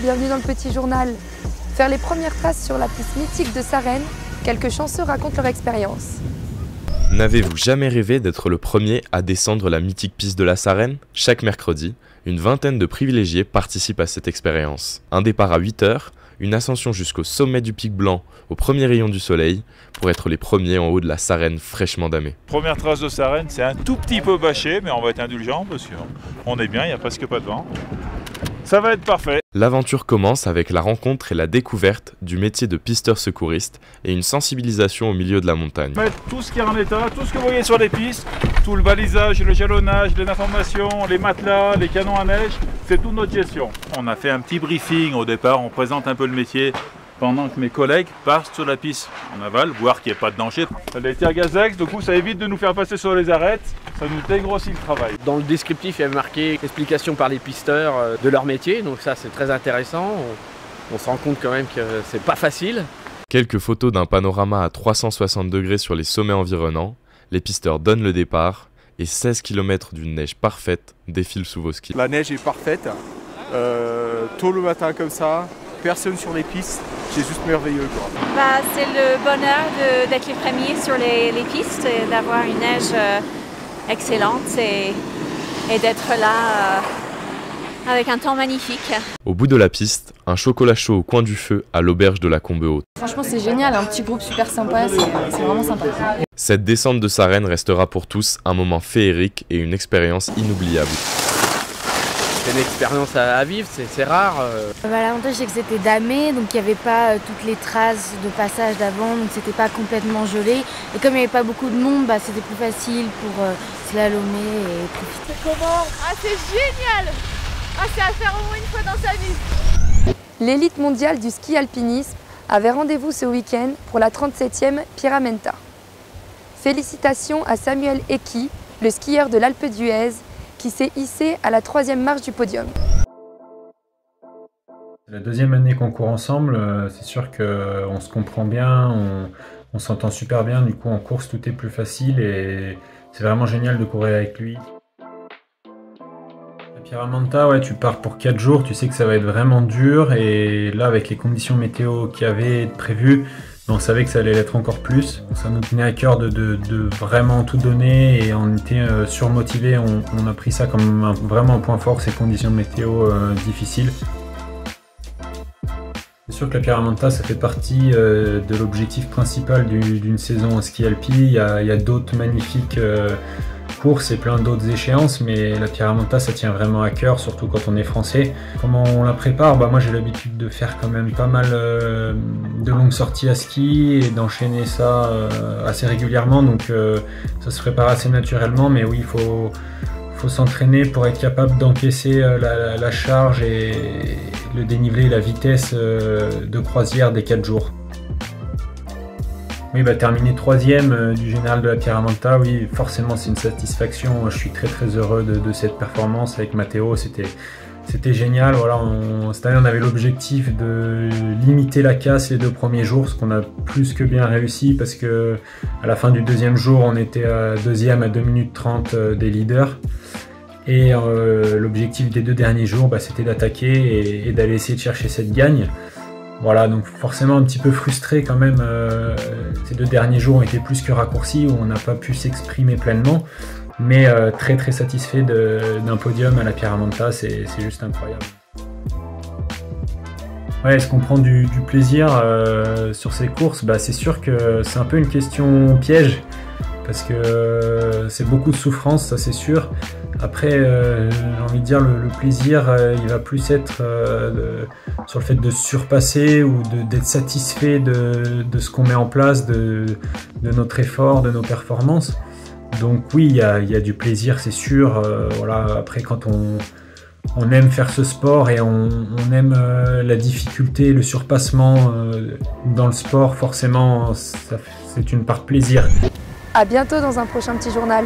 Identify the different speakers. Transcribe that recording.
Speaker 1: bienvenue dans le petit journal. Faire les premières traces sur la piste mythique de Sarenne, quelques chanceux racontent leur expérience.
Speaker 2: N'avez-vous jamais rêvé d'être le premier à descendre la mythique piste de la Sarenne? Chaque mercredi, une vingtaine de privilégiés participent à cette expérience. Un départ à 8 h, une ascension jusqu'au sommet du Pic Blanc, au premier rayon du soleil, pour être les premiers en haut de la Sarenne fraîchement damée.
Speaker 3: Première trace de Sarenne, c'est un tout petit peu bâché, mais on va être indulgent parce qu'on est bien, il n'y a presque pas de vent. Ça va être parfait.
Speaker 2: L'aventure commence avec la rencontre et la découverte du métier de pisteur secouriste et une sensibilisation au milieu de la montagne.
Speaker 3: Mettre tout ce qui est en état, tout ce que vous voyez sur les pistes, tout le balisage, le jalonnage, les informations, les matelas, les canons à neige, c'est toute notre gestion. On a fait un petit briefing au départ, on présente un peu le métier pendant que mes collègues partent sur la piste en aval, voir qu'il n'y ait pas de danger. Les tirs gazex, du coup ça évite de nous faire passer sur les arêtes, ça nous dégrossit le travail.
Speaker 4: Dans le descriptif, il y avait marqué explication par les pisteurs de leur métier, donc ça c'est très intéressant. On se rend compte quand même que c'est pas facile.
Speaker 2: Quelques photos d'un panorama à 360 degrés sur les sommets environnants, les pisteurs donnent le départ et 16 km d'une neige parfaite défilent sous vos skis.
Speaker 5: La neige est parfaite, tôt le matin comme ça, personne sur les pistes, c'est juste merveilleux quoi.
Speaker 6: C'est le bonheur d'être les premiers sur les pistes, d'avoir une neige excellente et d'être là avec un temps magnifique.
Speaker 2: Au bout de la piste, un chocolat chaud au coin du feu à l'auberge de la Combe Haute.
Speaker 1: Franchement c'est génial, un petit groupe super sympa, c'est vraiment sympa.
Speaker 2: Cette descente de Sarenne restera pour tous un moment féerique et une expérience inoubliable.
Speaker 4: C'est une expérience à vivre, c'est rare.
Speaker 7: L'avantage c'est que c'était damé, donc il n'y avait pas toutes les traces de passage d'avant, donc c'était pas complètement gelé. Et comme il n'y avait pas beaucoup de monde, c'était plus facile pour slalomer et profiter.
Speaker 6: C'est comment? C'est génial! C'est à faire au moins une fois dans sa vie.
Speaker 1: L'élite mondiale du ski alpinisme avait rendez-vous ce week-end pour la 37e Pyramenta. Félicitations à Samuel Eki, le skieur de l'Alpe d'Huez, qui s'est hissé à la 3e marche du podium.
Speaker 8: C'est la deuxième année qu'on court ensemble, c'est sûr qu'on se comprend bien, on s'entend super bien, du coup en course tout est plus facile et c'est vraiment génial de courir avec lui. La Pyramenta, ouais, tu pars pour 4 jours, tu sais que ça va être vraiment dur et là avec les conditions météo qu'il y avait prévues, on savait que ça allait l'être encore plus. Ça nous tenait à cœur de vraiment tout donner et on était surmotivés. On a pris ça comme vraiment un point fort, ces conditions de météo difficiles. C'est sûr que la Pyramenta, ça fait partie de l'objectif principal d'une saison en ski alpi. Il y a d'autres magnifiques courses et plein d'autres échéances, mais la Pyramenta ça tient vraiment à cœur, surtout quand on est français. Comment on la prépare? Moi j'ai l'habitude de faire quand même pas mal de longues sorties à ski et d'enchaîner ça assez régulièrement, donc ça se prépare assez naturellement, mais oui, il faut s'entraîner pour être capable d'encaisser la charge et le dénivelé et la vitesse de croisière des 4 jours. Oui, terminer 3e du général de la Pyramenta, oui, forcément c'est une satisfaction. Je suis très heureux de cette performance avec Matteo, c'était génial. Voilà, cette année on avait l'objectif de limiter la casse les 2 premiers jours, ce qu'on a plus que bien réussi parce que à la fin du 2e jour on était 2e à 2 minutes 30 des leaders. Et l'objectif des 2 derniers jours, c'était d'attaquer et d'aller essayer de chercher cette gagne. Voilà, donc forcément un petit peu frustré quand même, ces 2 derniers jours ont été plus que raccourcis, où on n'a pas pu s'exprimer pleinement, mais très satisfait d'un podium à la Pyramenta, c'est juste incroyable. Ouais, est-ce qu'on prend du plaisir sur ces courses? C'est sûr que c'est un peu une question piège, parce que c'est beaucoup de souffrance, ça c'est sûr. Après, j'ai envie de dire, le plaisir, il va plus être sur le fait de se surpasser ou d'être satisfait de ce qu'on met en place, de notre effort, de nos performances. Donc oui, il y a du plaisir, c'est sûr. Voilà. Après, quand on aime faire ce sport et on aime la difficulté, le surpassement dans le sport, forcément, c'est une part de plaisir.
Speaker 1: À bientôt dans un prochain petit journal.